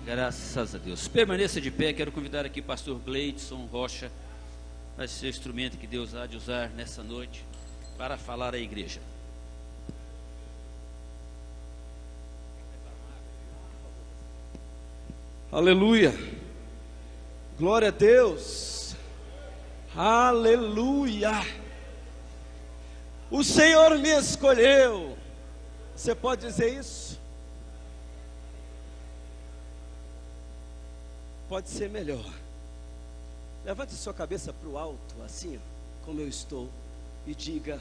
Graças a Deus. Permaneça de pé. Quero convidar aqui o pastor Gleidson Rocha, vai ser o instrumento que Deus há de usar nessa noite para falar à igreja. Aleluia, glória a Deus, aleluia. O Senhor me escolheu. Você pode dizer isso? Pode ser melhor. Levante sua cabeça para o alto, assim como eu estou, e diga: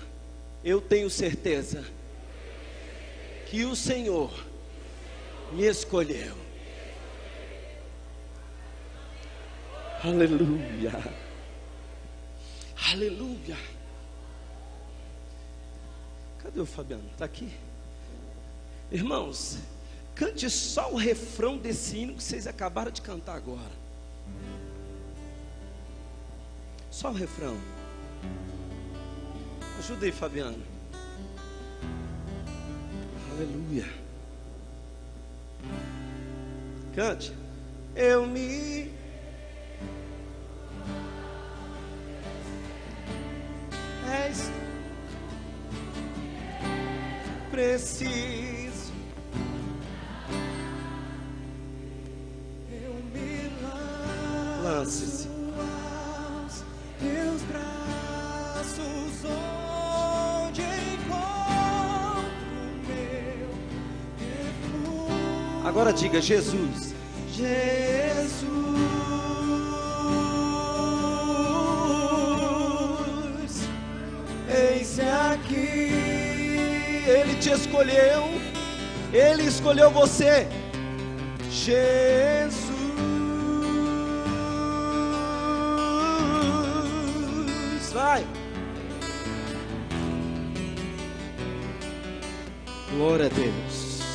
eu tenho certeza que o Senhor me escolheu. Aleluia, aleluia. Cadê o Fabiano? Está aqui? Irmãos, cante só o refrão desse hino que vocês acabaram de cantar agora. Só o refrão. Ajuda aí, Fabiano. Aleluia. Cante. Eu me és preciso. Eu me lance-se aos teus braços, onde encontro meu refúgio. Agora diga: Jesus, Jesus. Eis-me aqui. Ele te escolheu, Ele escolheu você. Jesus, vai. Glória a Deus.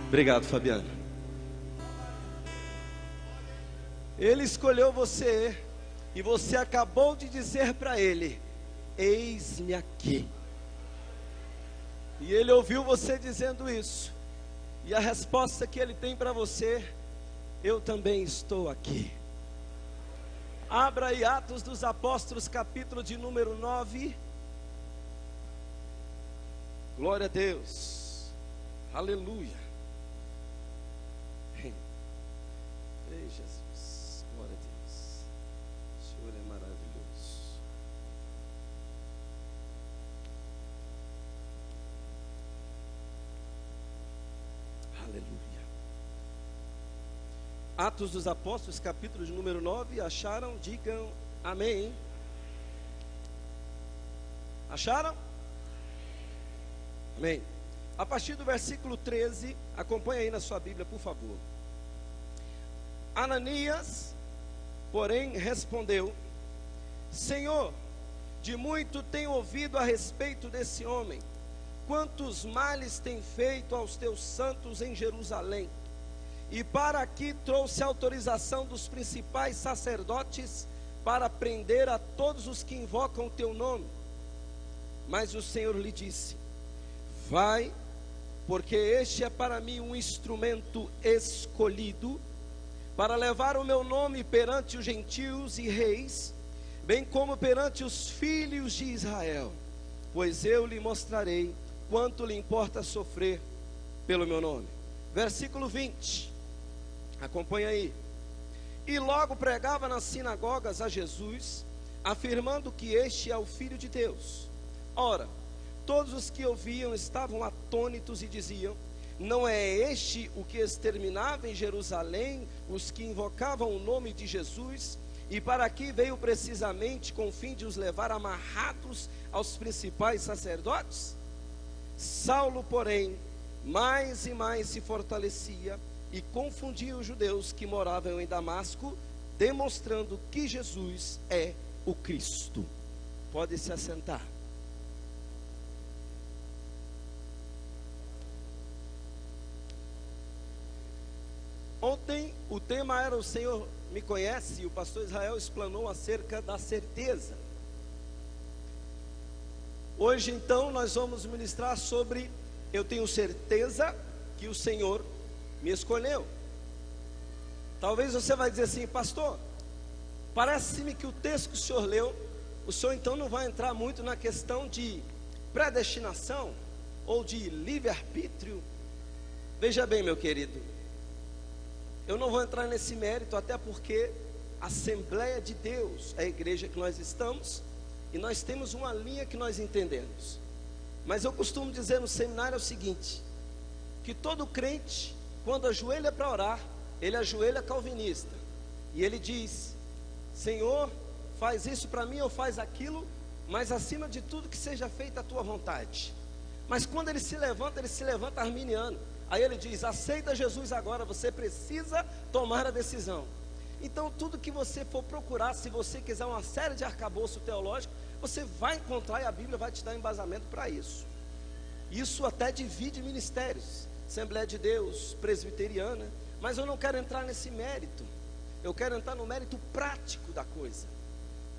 Obrigado, Fabiana. Ele escolheu você. E você acabou de dizer para Ele: eis-me aqui. E Ele ouviu você dizendo isso. E a resposta que Ele tem para você: eu também estou aqui. Abra aí Atos dos Apóstolos, capítulo de número 9. Glória a Deus. Aleluia. Ei, Jesus. Glória a Deus. O Senhor é maravilhoso. Aleluia. Atos dos Apóstolos, capítulo de número 9. Acharam? Digam amém. Acharam? Amém. A partir do versículo 13, acompanha aí na sua Bíblia, por favor. Ananias, porém, respondeu: Senhor, de muito tenho ouvido a respeito desse homem, quantos males tem feito aos teus santos em Jerusalém. E para aqui trouxe autorização dos principais sacerdotes para prender a todos os que invocam o teu nome. Mas o Senhor lhe disse: vai, porque este é para mim um instrumento escolhido para levar o meu nome perante os gentios e reis, bem como perante os filhos de Israel, pois eu lhe mostrarei quanto lhe importa sofrer pelo meu nome. Versículo 20, acompanha aí. E logo pregava nas sinagogas a Jesus, afirmando que este é o Filho de Deus. Ora, todos os que ouviam estavam atônitos e diziam: não é este o que exterminava em Jerusalém os que invocavam o nome de Jesus? E para aqui veio precisamente com o fim de os levar amarrados aos principais sacerdotes? Saulo, porém, mais e mais se fortalecia e confundia os judeus que moravam em Damasco, demonstrando que Jesus é o Cristo. Pode se assentar. Ontem o tema era: o Senhor me conhece, e o pastor Israel explanou acerca da certeza. Hoje então nós vamos ministrar sobre: eu tenho certeza que o Senhor me escolheu. Talvez você vai dizer assim: pastor, parece-me que o texto que o senhor leu, o senhor então não vai entrar muito na questão de predestinação ou de livre-arbítrio. Veja bem, meu querido, eu não vou entrar nesse mérito, até porque a Assembleia de Deus é a igreja que nós estamos, e nós temos uma linha que nós entendemos. Mas eu costumo dizer no seminário o seguinte: que todo crente, quando ajoelha para orar, ele ajoelha calvinista, e ele diz: Senhor, faz isso para mim ou faz aquilo, mas acima de tudo que seja feita a tua vontade. Mas quando ele se levanta arminiano. Aí ele diz: aceita Jesus agora, você precisa tomar a decisão. Então tudo que você for procurar, se você quiser uma série de arcabouço teológico, você vai encontrar, e a Bíblia vai te dar embasamento para isso. Isso até divide ministérios, Assembleia de Deus, presbiteriana. Mas eu não quero entrar nesse mérito, eu quero entrar no mérito prático da coisa.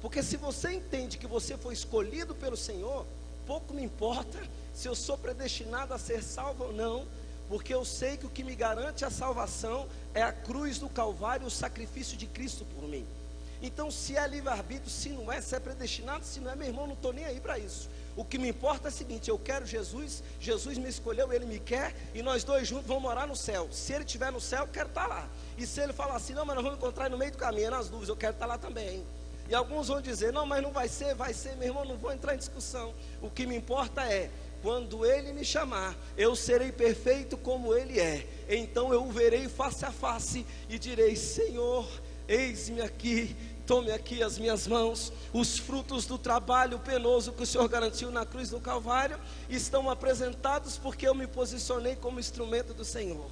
Porque se você entende que você foi escolhido pelo Senhor, pouco me importa se eu sou predestinado a ser salvo ou não, porque eu sei que o que me garante a salvação é a cruz do Calvário, o sacrifício de Cristo por mim. Então, se é livre-arbítrio, se não é, se é predestinado, se não é, meu irmão, não estou nem aí para isso. O que me importa é o seguinte: eu quero Jesus, Jesus me escolheu, Ele me quer, e nós dois juntos vamos morar no céu. Se Ele estiver no céu, eu quero estar lá. E se Ele falar assim: não, mas nós vamos encontrar no meio do caminho, nas dúvidas, eu quero estar lá também. E alguns vão dizer: não, mas não vai ser, meu irmão, não vou entrar em discussão. O que me importa é, quando Ele me chamar, eu serei perfeito como Ele é. Então eu o verei face a face e direi: Senhor, eis-me aqui, tome aqui as minhas mãos. Os frutos do trabalho penoso que o Senhor garantiu na cruz do Calvário estão apresentados, porque eu me posicionei como instrumento do Senhor.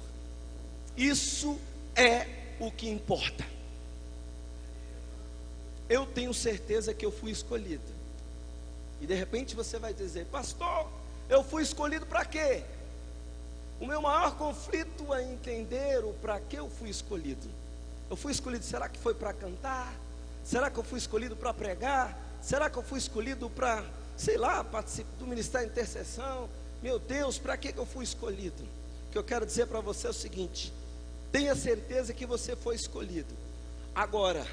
Isso é o que importa. Eu tenho certeza que eu fui escolhido. E de repente você vai dizer: pastor, eu fui escolhido para quê? O meu maior conflito é entender o para que eu fui escolhido. Eu fui escolhido, será que foi para cantar? Será que eu fui escolhido para pregar? Será que eu fui escolhido para, sei lá, participar do ministério de intercessão? Meu Deus, para que eu fui escolhido? O que eu quero dizer para você é o seguinte: tenha certeza que você foi escolhido. Agora,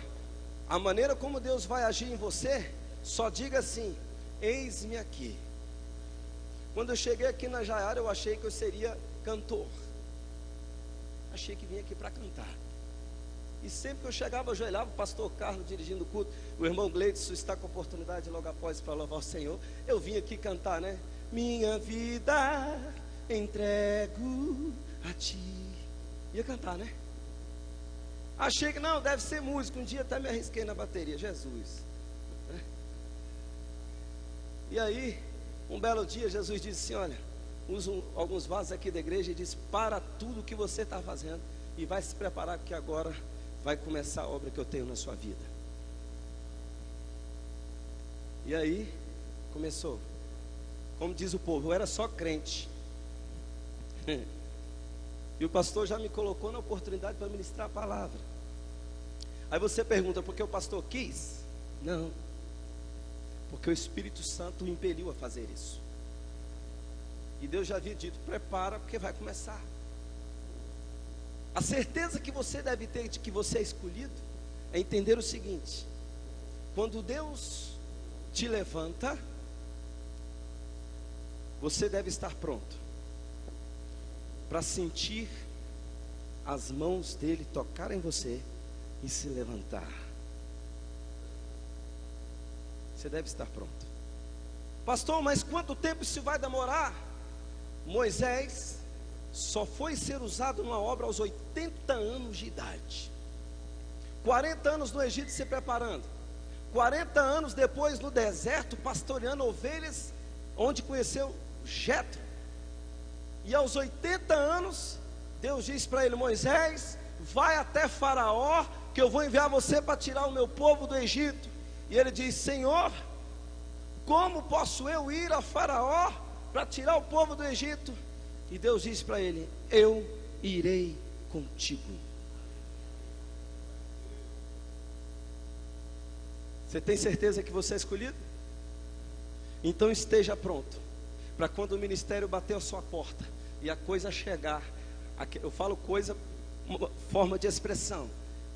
a maneira como Deus vai agir em você, só diga assim: eis-me aqui. Quando eu cheguei aqui na Jaiara, eu achei que eu seria cantor. Achei que vinha aqui para cantar. E sempre que eu chegava, eu ajoelhava, o pastor Carlos dirigindo o culto, o irmão Gleidson está com a oportunidade logo após para louvar o Senhor. Eu vim aqui cantar, né? Minha vida entrego a ti. Ia cantar, né? Achei que não, deve ser músico. Um dia até me arrisquei na bateria, Jesus. E aí, um belo dia, Jesus disse assim: olha, usa alguns vasos aqui da igreja e diz: para tudo o que você está fazendo e vai se preparar, porque agora vai começar a obra que eu tenho na sua vida. E aí, começou. Como diz o povo, eu era só crente. E o pastor já me colocou na oportunidade para ministrar a palavra. Aí você pergunta: por que o pastor quis? Não, porque o Espírito Santo o impeliu a fazer isso. E Deus já havia dito: prepara, porque vai começar. A certeza que você deve ter de que você é escolhido é entender o seguinte: quando Deus te levanta, você deve estar pronto para sentir as mãos dele tocar em você e se levantar. Você deve estar pronto. Pastor, mas quanto tempo isso vai demorar? Moisés só foi ser usado numa obra aos 80 anos de idade. 40 anos no Egito se preparando, 40 anos depois no deserto pastoreando ovelhas, onde conheceu Jetro. E aos 80 anos Deus diz para ele: Moisés, vai até Faraó, que eu vou enviar você para tirar o meu povo do Egito. E ele diz: Senhor, como posso eu ir a Faraó para tirar o povo do Egito? E Deus diz para ele: eu irei contigo. Você tem certeza que você é escolhido? Então esteja pronto para quando o ministério bater a sua porta e a coisa chegar, Eu falo coisa, uma forma de expressão.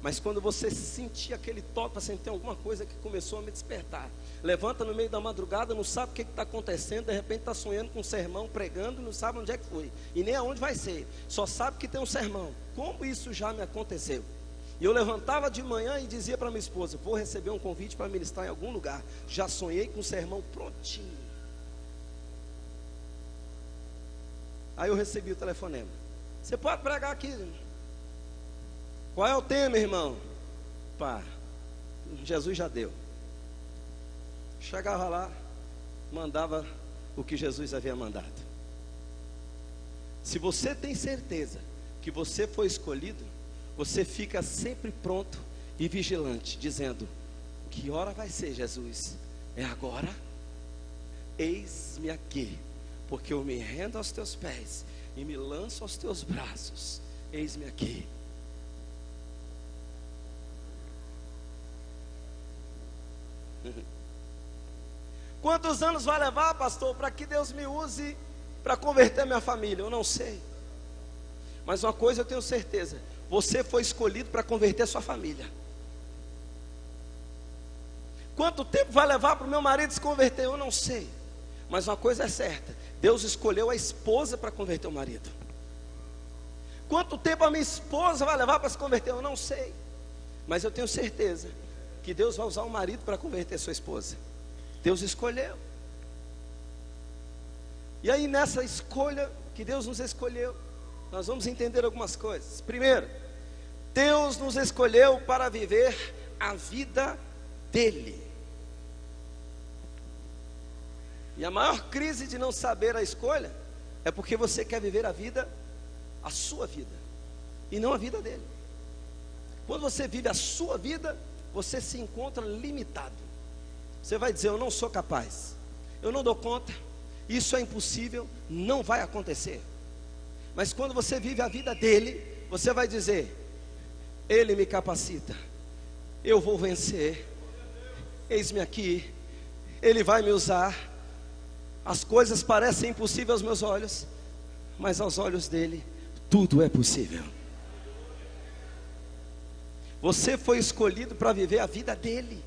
Mas quando você sentir aquele toque, você tem alguma coisa que começou a me despertar. Levanta no meio da madrugada, não sabe o que está acontecendo, de repente está sonhando com um sermão, pregando, não sabe onde é que foi, e nem aonde vai ser, só sabe que tem um sermão. Como isso já me aconteceu? E eu levantava de manhã e dizia para minha esposa: vou receber um convite para ministrar em algum lugar. Já sonhei com um sermão prontinho. Aí eu recebi o telefonema: você pode pregar aqui? Qual é o tema, irmão? Pá, Jesus já deu. Chegava lá, mandava o que Jesus havia mandado. Se você tem certeza que você foi escolhido, você fica sempre pronto e vigilante, dizendo: que hora vai ser, Jesus? É agora? Eis-me aqui, porque eu me rendo aos teus pés e me lanço aos teus braços. Eis-me aqui. Quantos anos vai levar, pastor, para que Deus me use para converter minha família? Eu não sei. Mas uma coisa eu tenho certeza: você foi escolhido para converter sua família. Quanto tempo vai levar para o meu marido se converter? Eu não sei. Mas uma coisa é certa: Deus escolheu a esposa para converter o marido. Quanto tempo a minha esposa vai levar para se converter? Eu não sei. Mas eu tenho certeza que Deus vai usar o marido para converter sua esposa. Deus escolheu. E aí, nessa escolha que Deus nos escolheu, nós vamos entender algumas coisas. Primeiro, Deus nos escolheu para viver a vida dele. E a maior crise de não saber a escolha é porque você quer viver a sua vida, e não a vida dele. Quando você vive a sua vida, você se encontra limitado. Você vai dizer: eu não sou capaz, eu não dou conta, isso é impossível, não vai acontecer. Mas quando você vive a vida dele, você vai dizer: ele me capacita, eu vou vencer, eis-me aqui, ele vai me usar. As coisas parecem impossíveis aos meus olhos, mas aos olhos dele tudo é possível. Você foi escolhido para viver a vida dele.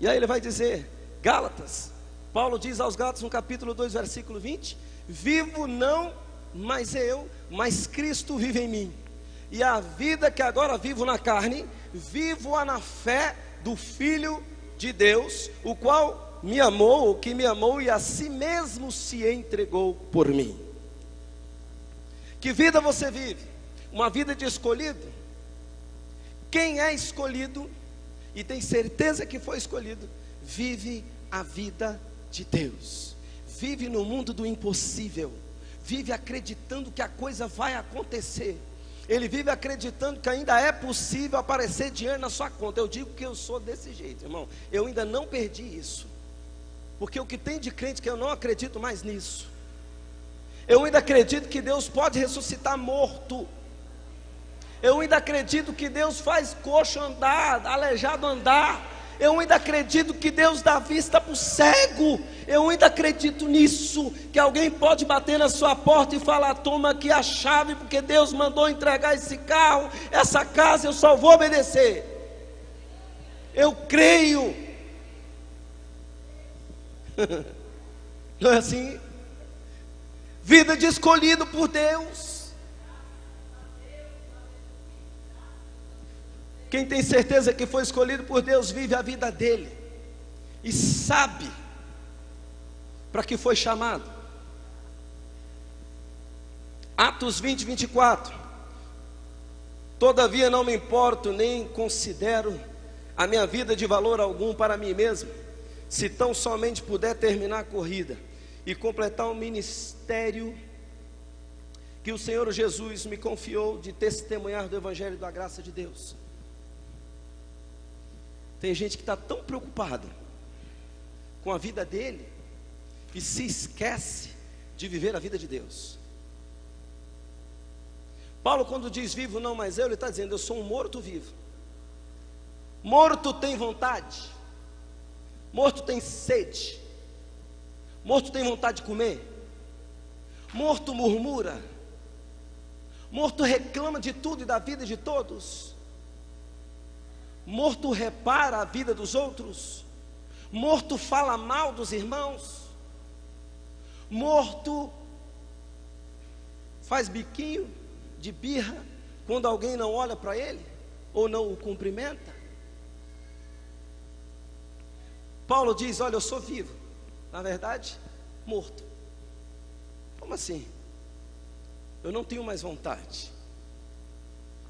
E aí ele vai dizer, Gálatas, Paulo diz aos Gálatas no capítulo 2, versículo 20: vivo não mais eu, mas Cristo vive em mim. E a vida que agora vivo na carne, vivo-a na fé do Filho de Deus, o qual me amou, que me amou e a si mesmo se entregou por mim. Que vida você vive? Uma vida de escolhido? Quem é escolhido e tem certeza que foi escolhido, vive a vida de Deus, vive no mundo do impossível, vive acreditando que a coisa vai acontecer. Ele vive acreditando que ainda é possível aparecer dinheiro na sua conta. Eu digo que eu sou desse jeito, irmão. Eu ainda não perdi isso, porque o que tem de crente que eu não acredito mais nisso. Eu ainda acredito que Deus pode ressuscitar morto. Eu ainda acredito que Deus faz coxo andar, aleijado andar. Eu ainda acredito que Deus dá vista para o cego. Eu ainda acredito nisso, que alguém pode bater na sua porta e falar: toma aqui a chave, porque Deus mandou entregar esse carro, essa casa, eu só vou obedecer. Eu creio. Não é assim? Vida de escolhido por Deus. Quem tem certeza que foi escolhido por Deus, vive a vida dele e sabe para que foi chamado. Atos 20, 24. Todavia não me importo, nem considero a minha vida de valor algum para mim mesmo, se tão somente puder terminar a corrida e completar o ministério que o Senhor Jesus me confiou, de testemunhar do Evangelho da graça de Deus. Tem gente que está tão preocupada com a vida dele e se esquece de viver a vida de Deus. Paulo, quando diz vivo não mais eu, ele está dizendo: eu sou um morto vivo. Morto tem vontade, morto tem sede, morto tem vontade de comer, morto murmura, Morto reclama de tudo e da vida de todos. Morto repara a vida dos outros. Morto fala mal dos irmãos. Morto faz biquinho de birra quando alguém não olha para ele ou não o cumprimenta. Paulo diz: olha, eu sou vivo, na verdade, morto. Como assim? Eu não tenho mais vontade.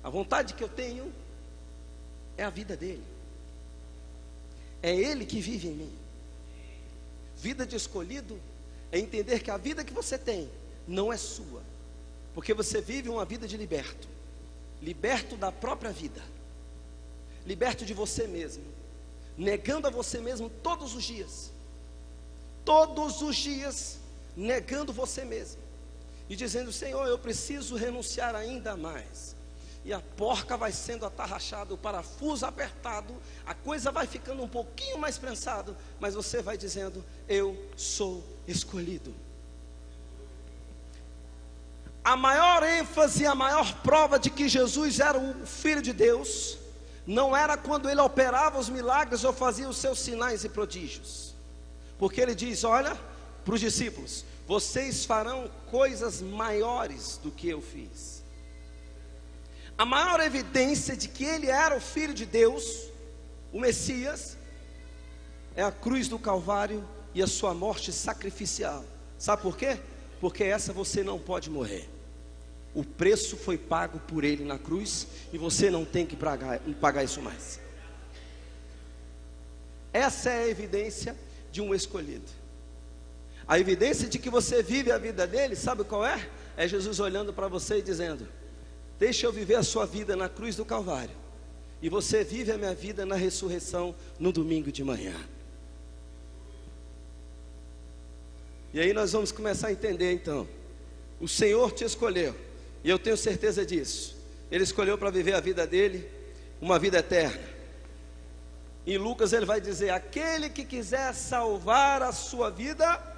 A vontade que eu tenho é a vida dele. É ele que vive em mim. Vida de escolhido é entender que a vida que você tem não é sua, porque você vive uma vida de liberto. Liberto da própria vida. Liberto de você mesmo. Negando a você mesmo todos os dias. Todos os dias negando você mesmo. E dizendo: Senhor, eu preciso renunciar ainda mais. E a porca vai sendo atarrachada, o parafuso apertado, a coisa vai ficando um pouquinho mais prensado, mas você vai dizendo: eu sou escolhido. A maior ênfase, a maior prova de que Jesus era o Filho de Deus, não era quando ele operava os milagres ou fazia os seus sinais e prodígios, porque ele diz: olha, para os discípulos: vocês farão coisas maiores do que eu fiz. A maior evidência de que ele era o Filho de Deus, o Messias, é a cruz do Calvário e a sua morte sacrificial. Sabe por quê? Porque essa você não pode morrer. O preço foi pago por ele na cruz, e você não tem que pagar isso mais. Essa é a evidência de um escolhido. A evidência de que você vive a vida dele, sabe qual é? É Jesus olhando para você e dizendo: deixa eu viver a sua vida na cruz do Calvário, e você vive a minha vida na ressurreição no domingo de manhã. E aí nós vamos começar a entender então. O Senhor te escolheu, e eu tenho certeza disso. Ele escolheu para viver a vida dele, uma vida eterna. Em Lucas ele vai dizer: aquele que quiser salvar a sua vida,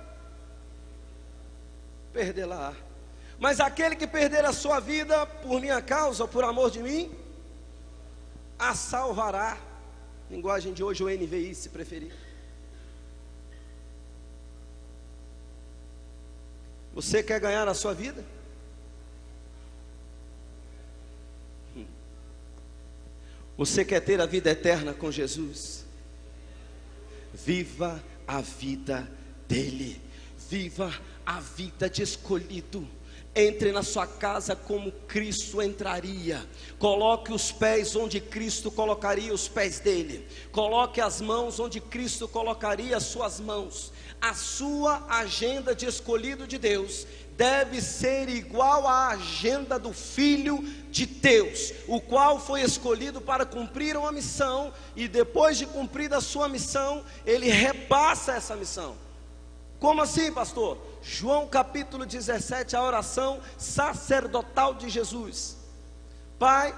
perdê-la. Mas aquele que perder a sua vida por minha causa, ou por amor de mim, a salvará. Linguagem de hoje, o NVI, se preferir. Você quer ganhar a sua vida? Você quer ter a vida eterna com Jesus? Viva a vida dele. Viva a vida de escolhido. Entre na sua casa como Cristo entraria. Coloque os pés onde Cristo colocaria os pés dele. Coloque as mãos onde Cristo colocaria as suas mãos. A sua agenda de escolhido de Deus deve ser igual à agenda do Filho de Deus, o qual foi escolhido para cumprir uma missão, e depois de cumprida a sua missão, ele repassa essa missão. Como assim, pastor? João capítulo 17, a oração sacerdotal de Jesus. Pai,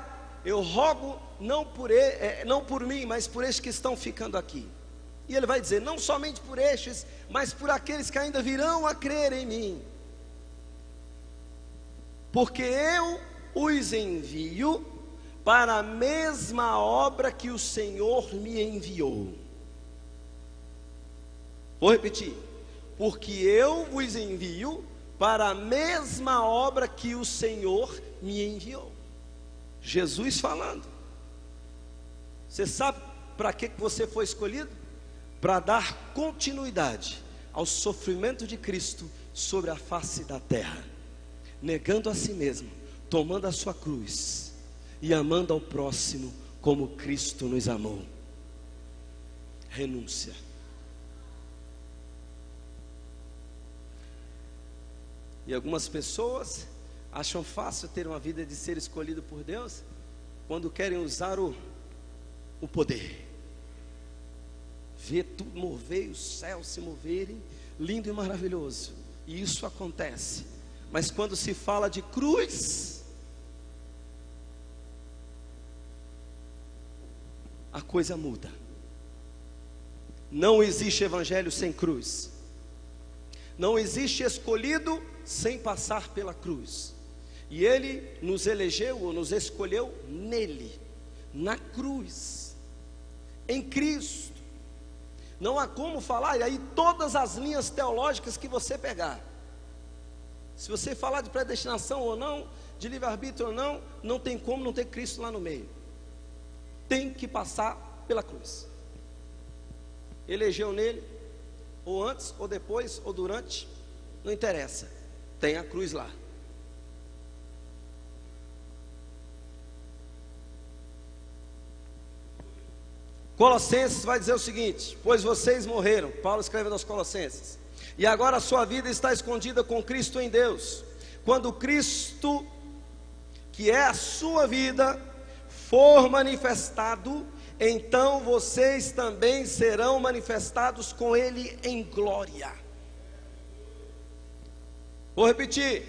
eu rogo não por mim, mas por estes que estão ficando aqui. E ele vai dizer: não somente por estes, mas por aqueles que ainda virão a crer em mim. Porque eu os envio para a mesma obra que o Senhor me enviou. Vou repetir. Porque eu vos envio para a mesma obra que o Senhor me enviou. Jesus falando. Você sabe para que você foi escolhido? Para dar continuidade ao sofrimento de Cristo sobre a face da terra, negando a si mesmo, tomando a sua cruz e amando ao próximo como Cristo nos amou. Renúncia. E algumas pessoas acham fácil ter uma vida de ser escolhido por Deus quando querem usar o poder. Ver tudo mover, os céus se moverem, lindo e maravilhoso. E isso acontece. Mas quando se fala de cruz, a coisa muda. Não existe evangelho sem cruz. Não existe escolhido sem passar pela cruz. E Ele nos elegeu ou nos escolheu nele, na cruz, em Cristo. Não há como falar, e aí todas as linhas teológicas que você pegar, se você falar de predestinação ou não, de livre-arbítrio ou não, não tem como não ter Cristo lá no meio. Tem que passar pela cruz. Elegeu nele, ou antes, ou depois, ou durante, não interessa, tem a cruz lá. Colossenses vai dizer o seguinte: pois vocês morreram, Paulo escreve aos Colossenses, e agora a sua vida está escondida com Cristo em Deus. Quando Cristo, que é a sua vida, for manifestado, então vocês também serão manifestados com Ele em glória. Vou repetir: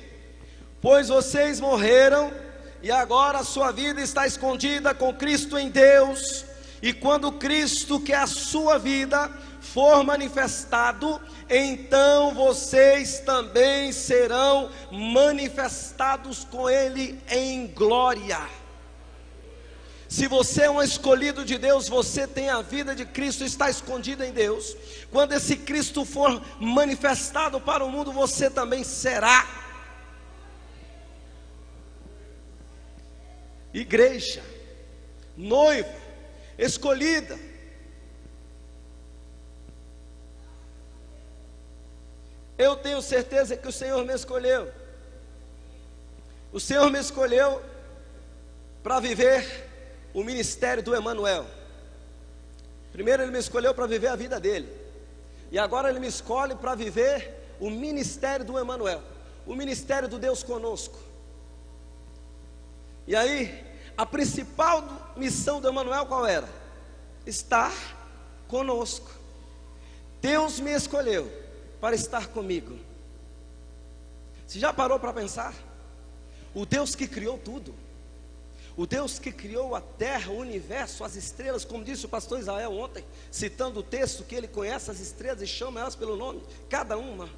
pois vocês morreram, e agora a sua vida está escondida com Cristo em Deus. E quando Cristo, que é a sua vida, for manifestado, então vocês também serão manifestados com Ele em glória. Se você é um escolhido de Deus, você tem a vida de Cristo, está escondida em Deus. Quando esse Cristo for manifestado para o mundo, você também será. Igreja, noivo, escolhida. Eu tenho certeza que o Senhor me escolheu. O Senhor me escolheu para viver o ministério do Emanuel. Primeiro Ele me escolheu para viver a vida dele, e agora Ele me escolhe para viver o ministério do Emanuel, o ministério do Deus conosco. E aí, a principal missão do Emanuel qual era? Estar conosco. Deus me escolheu para estar comigo. Você já parou para pensar? O Deus que criou tudo, o Deus que criou a terra, o universo, as estrelas, como disse o pastor Israel ontem, citando o texto, que ele conhece as estrelas e chama elas pelo nome, cada uma.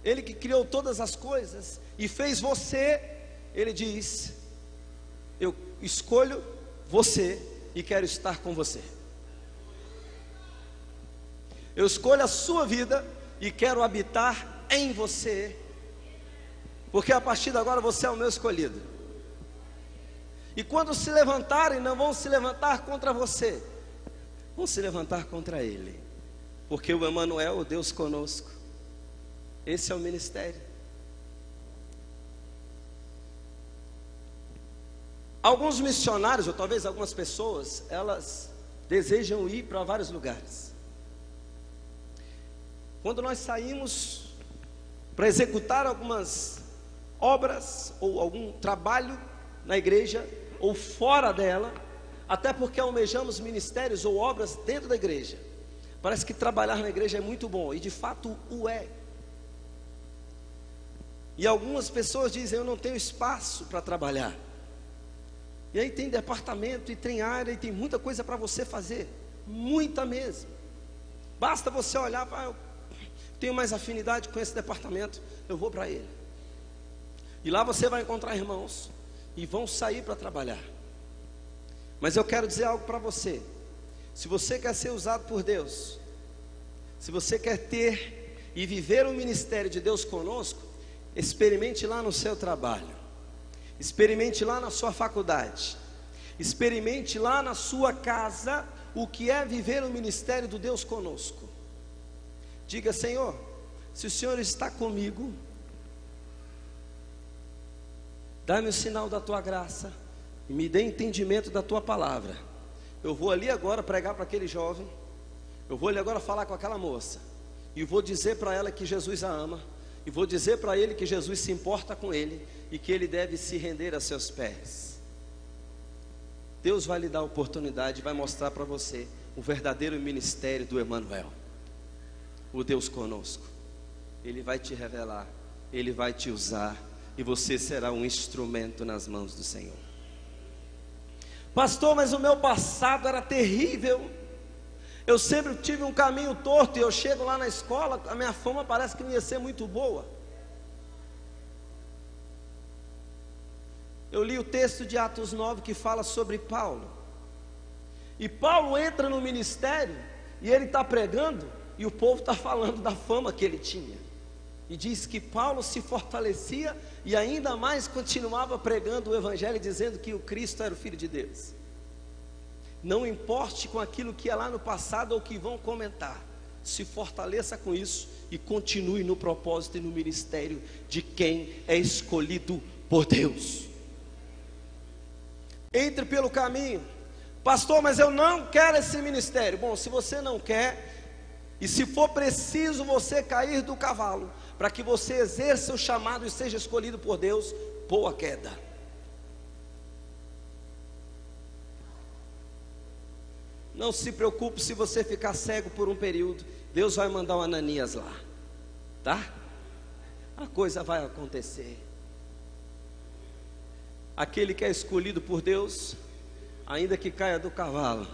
Ele que criou todas as coisas e fez você. Ele diz: eu escolho você e quero estar com você. Eu escolho a sua vida e quero habitar em você, porque a partir de agora você é o meu escolhido. E quando se levantarem, não vão se levantar contra você, vão se levantar contra Ele, porque o Emanuel, o Deus conosco, esse é o ministério. Alguns missionários, ou talvez algumas pessoas, elas desejam ir para vários lugares. Quando nós saímos para executar algumas obras ou algum trabalho na igreja ou fora dela, até porque almejamos ministérios ou obras dentro da igreja, parece que trabalhar na igreja é muito bom, e de fato o é. E algumas pessoas dizem: eu não tenho espaço para trabalhar. E aí tem departamento, e tem área, e tem muita coisa para você fazer, muita mesmo. Basta você olhar para: eu tenho mais afinidade com esse departamento, eu vou para ele. E lá você vai encontrar irmãos, e vão sair para trabalhar. Mas eu quero dizer algo para você: se você quer ser usado por Deus, se você quer ter e viver o ministério de Deus conosco, experimente lá no seu trabalho, experimente lá na sua faculdade, experimente lá na sua casa o que é viver o ministério do Deus conosco. Diga: Senhor, se o Senhor está comigo, dá-me o sinal da tua graça e me dê entendimento da tua palavra. Eu vou ali agora pregar para aquele jovem, eu vou ali agora falar com aquela moça, e vou dizer para ela que Jesus a ama, e vou dizer para ele que Jesus se importa com ele e que ele deve se render a seus pés. Deus vai lhe dar a oportunidade, vai mostrar para você o verdadeiro ministério do Emanuel, o Deus conosco. Ele vai te revelar, Ele vai te usar, e você será um instrumento nas mãos do Senhor. Pastor, mas o meu passado era terrível, eu sempre tive um caminho torto, e eu chego lá na escola, a minha fama parece que não ia ser muito boa. eu li o texto de Atos 9 que fala sobre Paulo. E Paulo entra no ministério e ele está pregando e o povo está falando da fama que ele tinha. E diz que Paulo se fortalecia e ainda mais continuava pregando o evangelho, dizendo que o Cristo era o Filho de Deus. Não importe com aquilo que é lá no passado ou que vão comentar, se fortaleça com isso e continue no propósito e no ministério de quem é escolhido por Deus. Entre pelo caminho. Pastor, mas eu não quero esse ministério. Bom, se você não quer, e se for preciso você cair do cavalo, para que você exerça o chamado e seja escolhido por Deus, boa queda. Não se preocupe se você ficar cego por um período, Deus vai mandar um Ananias lá, tá? A coisa vai acontecer. Aquele que é escolhido por Deus, ainda que caia do cavalo,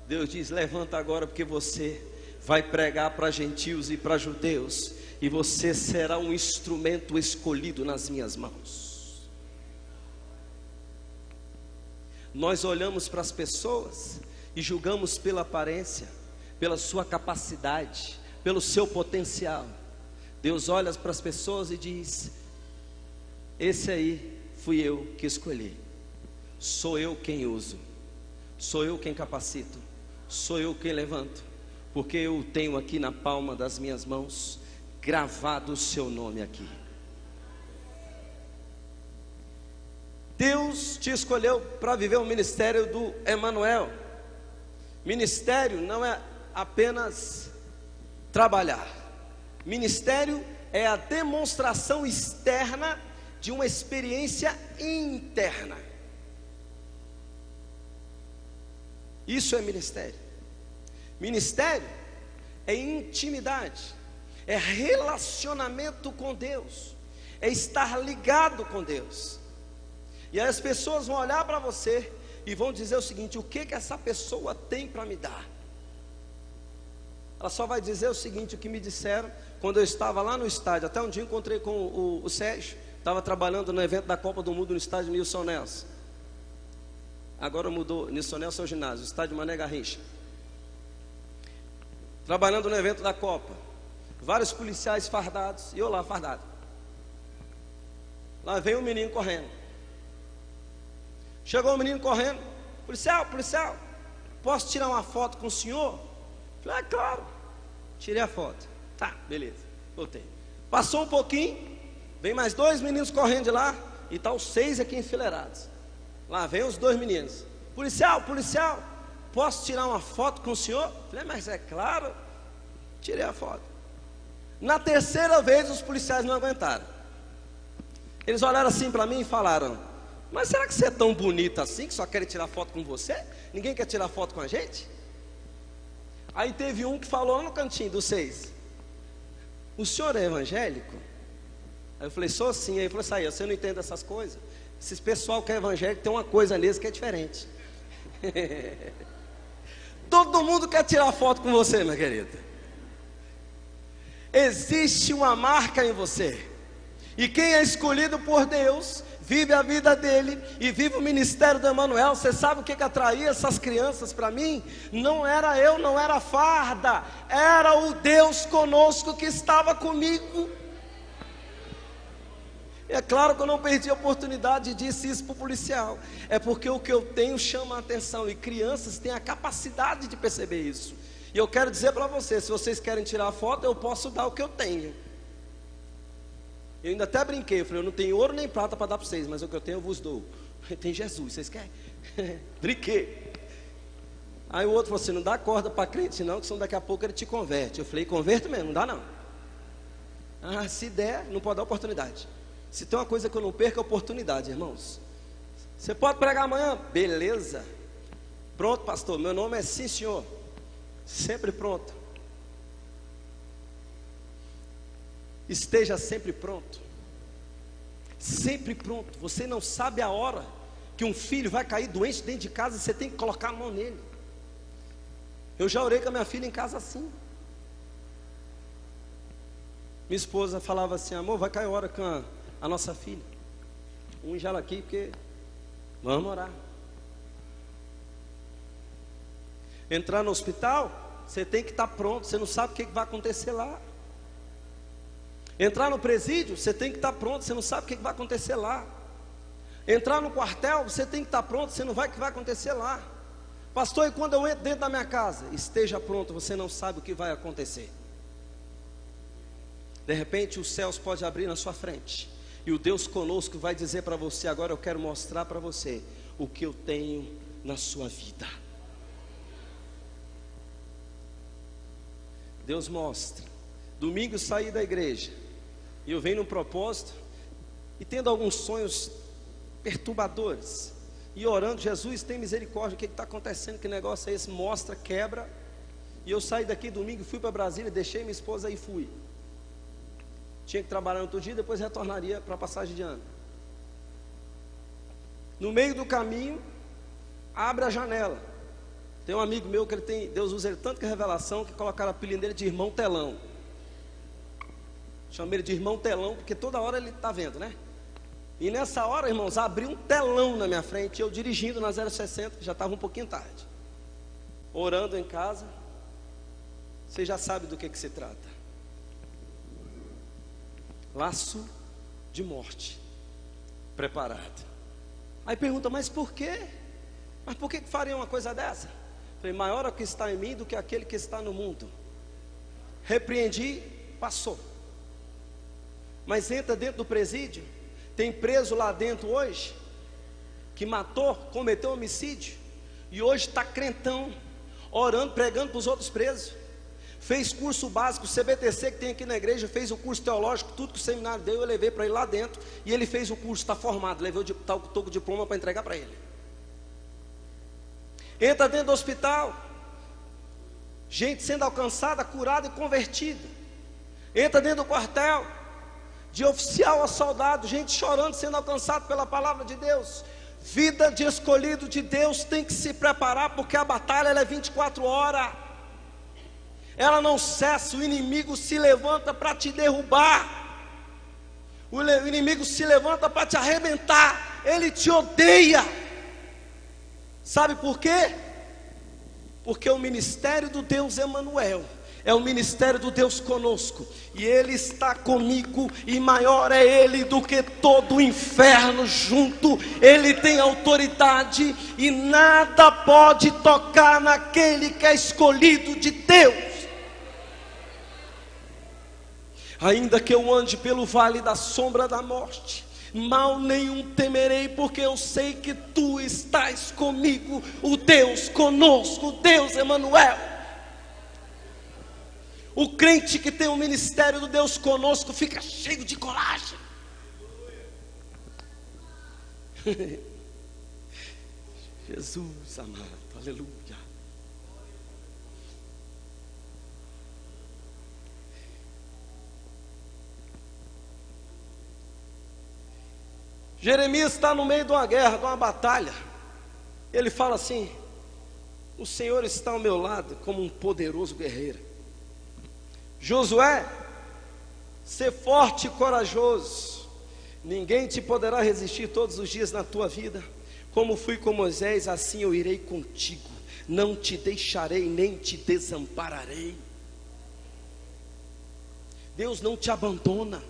Deus diz: levanta agora, porque você vai pregar para gentios e para judeus, e você será um instrumento escolhido nas minhas mãos. Nós olhamos para as pessoas e julgamos pela aparência, pela sua capacidade, pelo seu potencial. Deus olha para as pessoas e diz: esse aí fui eu que escolhi, sou eu quem uso, sou eu quem capacito, sou eu quem levanto, porque eu tenho aqui na palma das minhas mãos gravado o seu nome aqui. Deus te escolheu para viver o ministério do Emanuel. Ministério não é apenas trabalhar. Ministério é a demonstração externa de uma experiência interna. Isso é ministério. Ministério é intimidade, é relacionamento com Deus, é estar ligado com Deus. E aí as pessoas vão olhar para você e vão dizer o seguinte: o que essa pessoa tem para me dar? Ela só vai dizer o seguinte: o que me disseram quando eu estava lá no estádio. Até um dia encontrei com o Sérgio, estava trabalhando no evento da Copa do Mundo no estádio Nilson Nelson. Agora mudou, Nilson Nelson é o ginásio, o estádio Mané Garrincha. Trabalhando no evento da Copa, vários policiais fardados, e eu lá fardado. Lá vem um menino correndo. Chegou um menino correndo: policial, posso tirar uma foto com o senhor? Falei: claro. Tirei a foto. Tá, beleza, voltei. Passou um pouquinho, vem mais dois meninos correndo de lá, e tá os 6 aqui enfileirados. Lá vem os 2 meninos: policial, posso tirar uma foto com o senhor? Falei: mas é claro. Tirei a foto. Na terceira vez os policiais não aguentaram. Eles olharam assim para mim e falaram: mas será que você é tão bonito assim que só querem tirar foto com você? Ninguém quer tirar foto com a gente? Aí teve um que falou no cantinho dos 6: o senhor é evangélico? Aí eu falei: sou sim. Aí ele falou: sai, você não entende essas coisas? Esses pessoal que é evangélico tem uma coisa neles que é diferente. Todo mundo quer tirar foto com você, minha querida. Existe uma marca em você. E quem é escolhido por Deus vive a vida dele e vive o ministério do Emanuel. Você sabe o que atraía essas crianças para mim? Não era eu, não era a farda, era o Deus conosco que estava comigo. É claro que eu não perdi a oportunidade e disse isso para o policial. É porque o que eu tenho chama a atenção, e crianças têm a capacidade de perceber isso. E eu quero dizer para vocês: se vocês querem tirar foto, eu posso dar o que eu tenho. Eu ainda até brinquei, eu falei: eu não tenho ouro nem prata para dar para vocês, mas o que eu tenho eu vos dou. Tem Jesus, vocês querem? Brinquei. Aí o outro falou assim: não dá corda para crente não, que senão daqui a pouco ele te converte. Eu falei: converto mesmo, não dá não. Ah, se der, não pode dar oportunidade. Se tem uma coisa que eu não perco, é oportunidade, irmãos. Você pode pregar amanhã? Beleza. Pronto, pastor, meu nome é sim, senhor. Sempre pronto. Esteja sempre pronto. Sempre pronto. Você não sabe a hora que um filho vai cair doente dentro de casa e você tem que colocar a mão nele. Eu já orei com a minha filha em casa assim. Minha esposa falava assim: amor, vai cair hora com a nossa filha. unge ela aqui, porque vamos orar. Entrar no hospital, você tem que estar pronto, você não sabe o que vai acontecer lá. Entrar no presídio, você tem que estar pronto, você não sabe o que vai acontecer lá. Entrar no quartel, você tem que estar pronto, você não vai o que vai acontecer lá. Pastor, e quando eu entro dentro da minha casa? Esteja pronto, você não sabe o que vai acontecer. De repente os céus podem abrir na sua frente, e o Deus conosco vai dizer para você: agora eu quero mostrar para você o que eu tenho na sua vida. Deus mostra. Domingo eu saí da igreja, e eu venho num propósito, e tendo alguns sonhos perturbadores, e orando: Jesus, tem misericórdia, o que está acontecendo, que negócio é esse? Mostra, quebra. E eu saí daqui domingo, fui para Brasília, deixei minha esposa e fui. Tinha que trabalhar no outro dia, depois retornaria para a passagem de ano. No meio do caminho, abre a janela. Tem um amigo meu que ele tem, Deus usa ele tanto que é revelação, que colocaram o apelido dele de Irmão Telão. Chamei ele de Irmão Telão, porque toda hora ele está vendo, né? E nessa hora, irmãos, abriu um telão na minha frente, eu dirigindo na 060, já estava um pouquinho tarde, orando em casa. Você já sabe do que se trata. Laço de morte preparado. Aí pergunta: mas por quê? Mas por que faria uma coisa dessa? Falei: maior é o que está em mim do que aquele que está no mundo. Repreendi, passou. Mas entra dentro do presídio, tem preso lá dentro hoje, que matou, cometeu homicídio, e hoje está crentão, orando, pregando para os outros presos. Fez curso básico, CBTC que tem aqui na igreja, fez o curso teológico, tudo que o seminário deu, eu levei para ele lá dentro, e ele fez o curso, está formado, levei estou com o diploma para entregar para ele. Entra dentro do hospital, gente sendo alcançada, curada e convertida. Entra dentro do quartel, de oficial a soldado, gente chorando, sendo alcançado pela palavra de Deus. Vida de escolhido de Deus tem que se preparar, porque a batalha ela é 24 horas. Ela não cessa, o inimigo se levanta para te derrubar. O inimigo se levanta para te arrebentar. Ele te odeia. Sabe por quê? Porque o ministério do Deus Emanuel é o ministério do Deus conosco, e Ele está comigo, e maior é Ele do que todo o inferno junto. Ele tem autoridade, e nada pode tocar naquele que é escolhido de Deus. Ainda que eu ande pelo vale da sombra da morte, mal nenhum temerei, porque eu sei que Tu estás comigo, o Deus conosco, o Deus Emanuel. O crente que tem o ministério do Deus conosco fica cheio de coragem. Jesus amado, aleluia. Jeremias está no meio de uma guerra, de uma batalha. Ele fala assim: o Senhor está ao meu lado como um poderoso guerreiro. Josué, ser forte e corajoso, ninguém te poderá resistir todos os dias na tua vida. Como fui com Moisés, assim eu irei contigo, não te deixarei nem te desampararei. Deus não te abandona,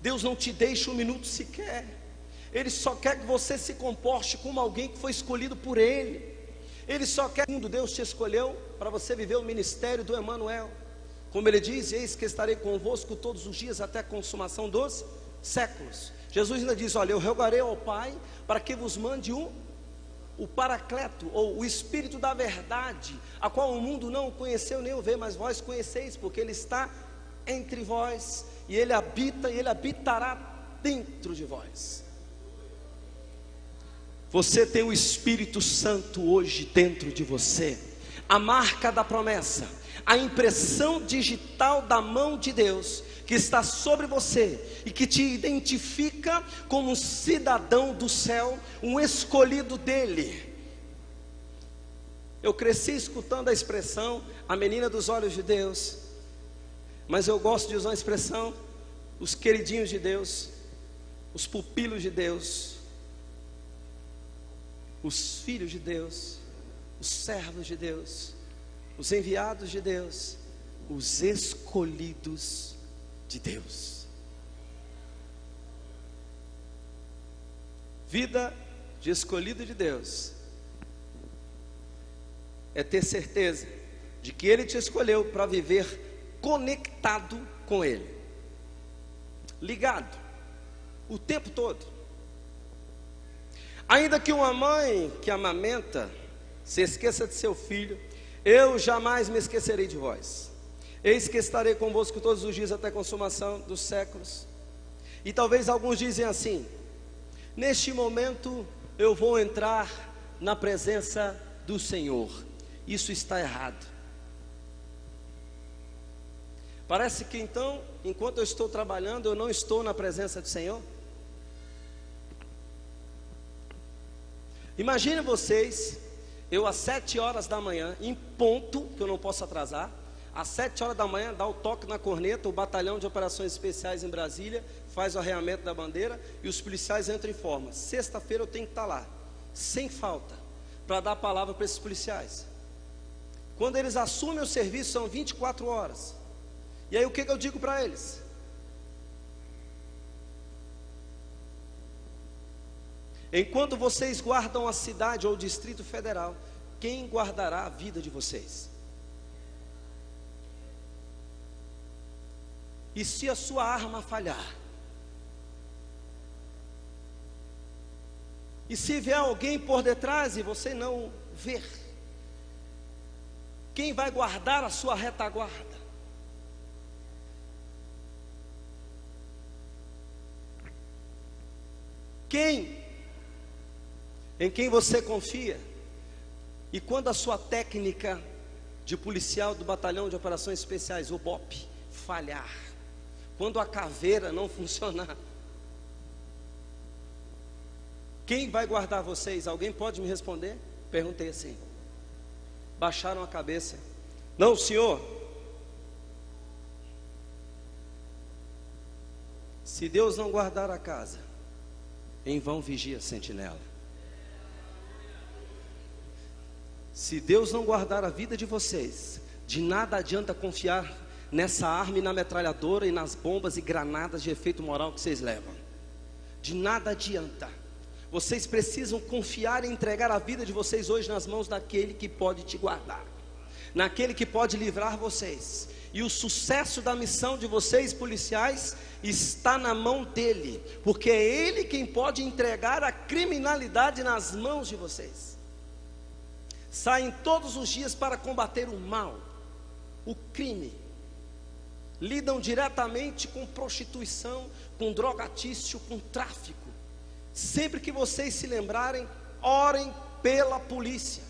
Deus não te deixa um minuto sequer. Ele só quer que você se comporte como alguém que foi escolhido por Ele. Ele só quer que Deus te escolheu para você viver o ministério do Emanuel. Como Ele diz: eis que estarei convosco todos os dias até a consumação dos séculos. Jesus ainda diz: olha, eu rogarei ao Pai para que vos mande o Paracleto, ou o Espírito da verdade, a qual o mundo não conheceu nem o vê, mas vós conheceis, porque Ele está entre vós, e Ele habita, e Ele habitará dentro de vós. Você tem o Espírito Santo hoje dentro de você, a marca da promessa, a impressão digital da mão de Deus, que está sobre você, e que te identifica como um cidadão do céu, um escolhido dele. Eu cresci escutando a expressão, a menina dos olhos de Deus, mas eu gosto de usar a expressão, os queridinhos de Deus, os pupilos de Deus, os filhos de Deus, os servos de Deus, os enviados de Deus, os escolhidos de Deus. Vida de escolhido de Deus é ter certeza de que Ele te escolheu para viver conectado com Ele, ligado o tempo todo. Ainda que uma mãe que amamenta se esqueça de seu filho, eu jamais me esquecerei de vós. Eis que estarei convosco todos os dias até a consumação dos séculos. E talvez alguns dizem assim: neste momento eu vou entrar na presença do Senhor. Isso está errado. Parece que então, enquanto eu estou trabalhando, eu não estou na presença do Senhor. Imagine vocês, eu às 7 horas da manhã, em ponto, que eu não posso atrasar, às 7 horas da manhã, dá o toque na corneta, o batalhão de operações especiais em Brasília faz o arreamento da bandeira e os policiais entram em forma. Sexta-feira eu tenho que estar lá, sem falta, para dar a palavra para esses policiais. Quando eles assumem o serviço, são 24 horas. E aí o que eu digo para eles? Enquanto vocês guardam a cidade ou o Distrito Federal, quem guardará a vida de vocês? E se a sua arma falhar? E se vier alguém por detrás e você não ver? Quem vai guardar a sua retaguarda? Em quem você confia? E quando a sua técnica de policial do batalhão de operações especiais, o BOP, falhar, quando a caveira não funcionar, quem vai guardar vocês? Alguém pode me responder? Perguntei assim. Baixaram a cabeça. Não, senhor. Se Deus não guardar a casa, em vão vigia a sentinela. Se Deus não guardar a vida de vocês, de nada adianta confiar nessa arma e na metralhadora e nas bombas e granadas de efeito moral que vocês levam. De nada adianta. Vocês precisam confiar e entregar a vida de vocês hoje nas mãos daquele que pode te guardar, naquele que pode livrar vocês. E o sucesso da missão de vocês, policiais, está na mão dele, porque é ele quem pode entregar a criminalidade nas mãos de vocês. Saem todos os dias para combater o mal, o crime. Lidam diretamente com prostituição, com drogatício, com tráfico. Sempre que vocês se lembrarem, orem pela polícia,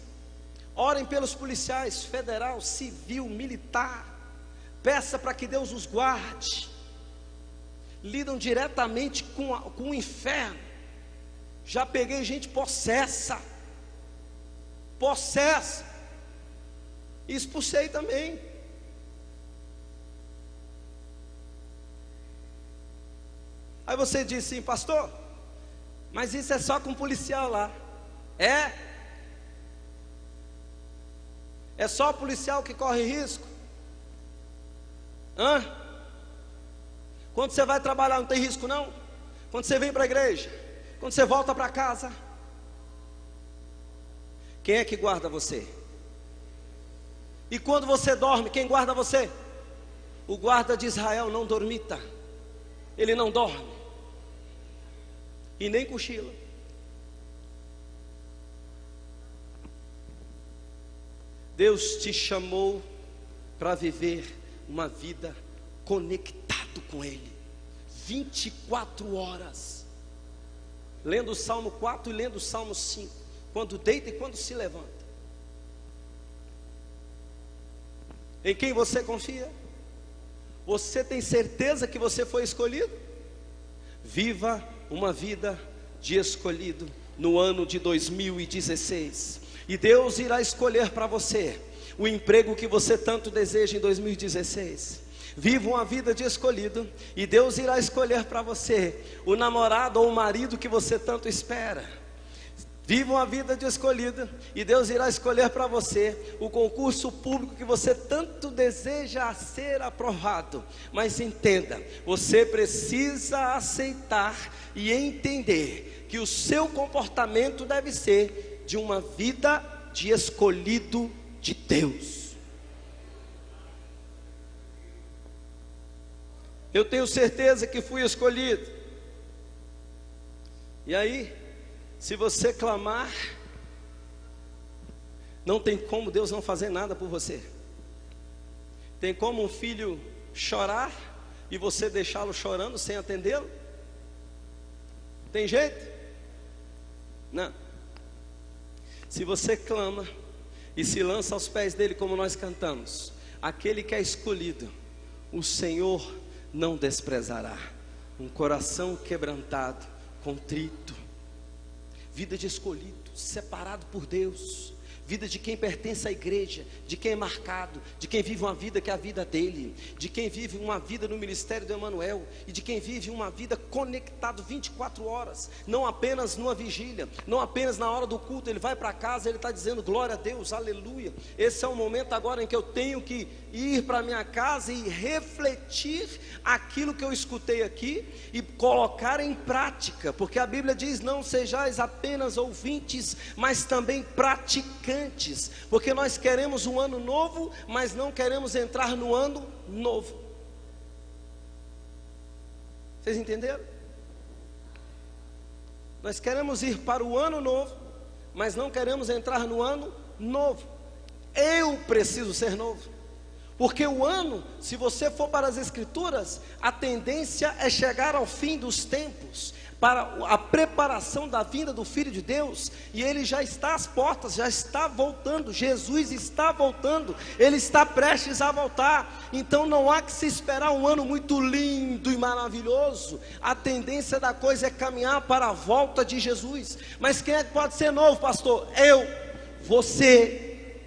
orem pelos policiais federal, civil, militar. Peça para que Deus os guarde. Lidam diretamente com o inferno. Já peguei gente possessa, e expulsei também. Aí você diz assim: pastor, mas isso é só com policial lá. É só policial que corre risco? Quando você vai trabalhar não tem risco não? Quando você vem para a igreja, quando você volta para casa, quem é que guarda você? E quando você dorme, quem guarda você? O guarda de Israel não dormita. Ele não dorme e nem cochila. Deus te chamou para viver uma vida conectado com Ele, 24 horas, lendo o Salmo 4 e lendo o Salmo 5, quando deita e quando se levanta. Em quem você confia? Você tem certeza que você foi escolhido? Viva uma vida de escolhido no ano de 2016, e Deus irá escolher para você o emprego que você tanto deseja em 2016. Viva uma vida de escolhido, e Deus irá escolher para você o namorado ou o marido que você tanto espera. Viva uma vida de escolhida, e Deus irá escolher para você o concurso público que você tanto deseja ser aprovado. Mas entenda, você precisa aceitar e entender que o seu comportamento deve ser de uma vida de escolhido de Deus. Eu tenho certeza que fui escolhido. E aí, se você clamar, não tem como Deus não fazer nada por você. Tem como um filho chorar e você deixá-lo chorando sem atendê-lo? Tem jeito? Não. Se você clama e se lança aos pés dele, como nós cantamos, aquele que é escolhido, o Senhor não desprezará. Um coração quebrantado, contrito, vida de escolhido, separado por Deus, vida de quem pertence à igreja, de quem é marcado, de quem vive uma vida que é a vida dele, de quem vive uma vida no ministério do Emanuel, e de quem vive uma vida conectado 24 horas, não apenas numa vigília, não apenas na hora do culto. Ele vai para casa, ele está dizendo glória a Deus, aleluia. Esse é o momento agora em que eu tenho que ir para minha casa e refletir aquilo que eu escutei aqui e colocar em prática, porque a Bíblia diz: não sejais apenas ouvintes, mas também praticantes, porque nós queremos um ano novo, mas não queremos entrar no ano novo. Vocês entenderam? Nós queremos ir para o ano novo, mas não queremos entrar no ano novo. Eu preciso ser novo, porque o ano, se você for para as Escrituras, a tendência é chegar ao fim dos tempos, para a preparação da vinda do Filho de Deus, e ele já está às portas, já está voltando. Jesus está voltando, ele está prestes a voltar. Então não há que se esperar um ano muito lindo e maravilhoso. A tendência da coisa é caminhar para a volta de Jesus. Mas quem é que pode ser novo, pastor? Eu, você.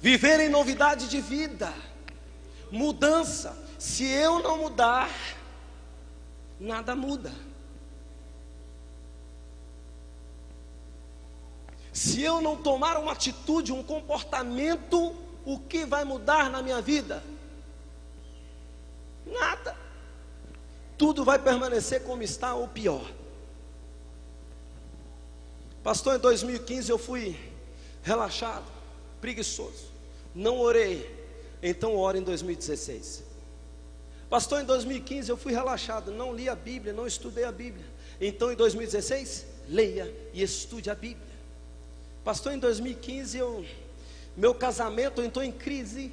Viver em novidade de vida, mudança. Se eu não mudar, nada muda. Se eu não tomar uma atitude, um comportamento, o que vai mudar na minha vida? Nada. Tudo vai permanecer como está ou pior. Pastor, em 2015 eu fui relaxado, preguiçoso, não orei. Então ore em 2016. Pastor, em 2015 eu fui relaxado, não li a Bíblia, não estudei a Bíblia. Então em 2016, leia e estude a Bíblia. Pastor, em 2015 meu casamento entrou em crise.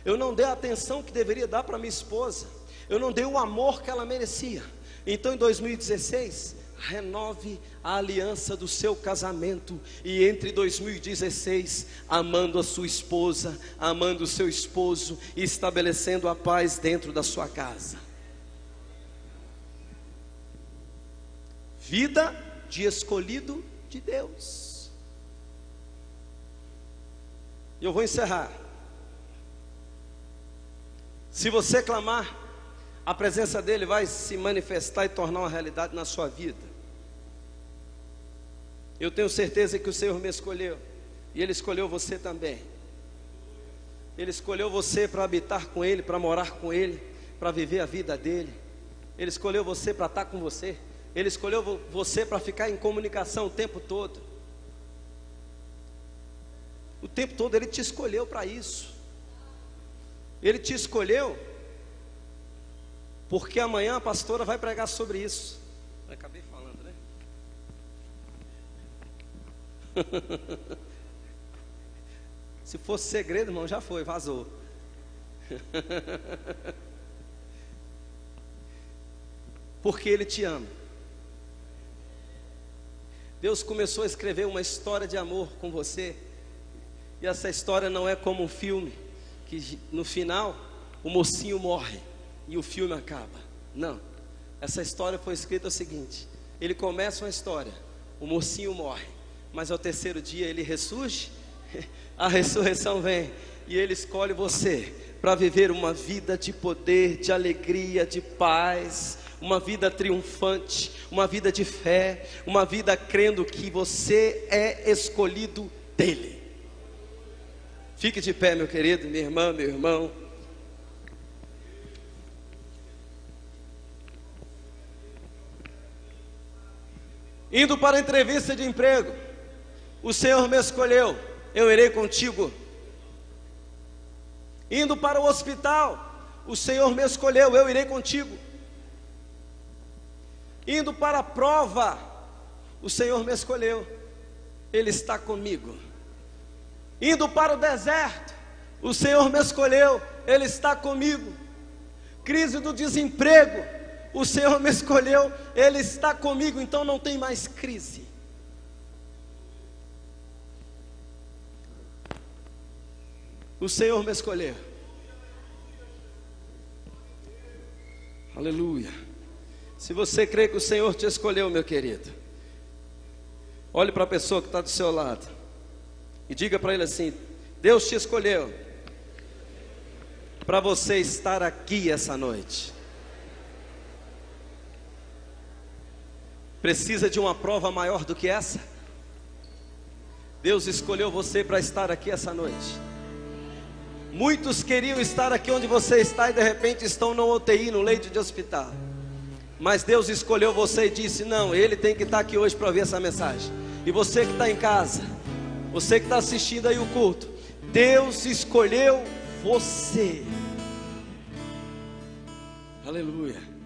Eu não dei a atenção que deveria dar para minha esposa, eu não dei o amor que ela merecia. Então em 2016, renove a aliança do seu casamento, e entre 2016, amando a sua esposa, amando o seu esposo, e estabelecendo a paz dentro da sua casa. Vida de escolhido de Deus. E eu vou encerrar. Se você clamar, a presença dele vai se manifestar e tornar uma realidade na sua vida. Eu tenho certeza que o Senhor me escolheu, e Ele escolheu você também. Ele escolheu você para habitar com Ele, para morar com Ele, para viver a vida dEle. Ele escolheu você para estar com você. Ele escolheu você para ficar em comunicação o tempo todo. O tempo todo Ele te escolheu para isso. Ele te escolheu porque amanhã a pastora vai pregar sobre isso. Eu acabei falando, né? Se fosse segredo, irmão, já foi, vazou. Porque Ele te ama. Deus começou a escrever uma história de amor com você, e essa história não é como um filme, que no final o mocinho morre e o filme acaba. Não, essa história foi escrita o seguinte: ele começa uma história, o mocinho morre, mas ao terceiro dia ele ressurge, a ressurreição vem, e Ele escolhe você para viver uma vida de poder, de alegria, de paz, uma vida triunfante, uma vida de fé, uma vida crendo que você é escolhido dele. Fique de pé, meu querido, minha irmã, meu irmão. Indo para a entrevista de emprego, o Senhor me escolheu, eu irei contigo. Indo para o hospital, o Senhor me escolheu, eu irei contigo. Indo para a prova, o Senhor me escolheu, Ele está comigo. Indo para o deserto, o Senhor me escolheu, Ele está comigo. Crise do desemprego, o Senhor me escolheu, Ele está comigo, então não tem mais crise. O Senhor me escolheu. Aleluia. Se você crê que o Senhor te escolheu, meu querido, olhe para a pessoa que está do seu lado e diga para ele assim: Deus te escolheu para você estar aqui essa noite. Precisa de uma prova maior do que essa? Deus escolheu você para estar aqui essa noite. Muitos queriam estar aqui onde você está e de repente estão no UTI, no leito de hospital. Mas Deus escolheu você e disse: não, ele tem que estar aqui hoje para ouvir essa mensagem. E você que está em casa, você que está assistindo aí o culto, Deus escolheu você. Aleluia.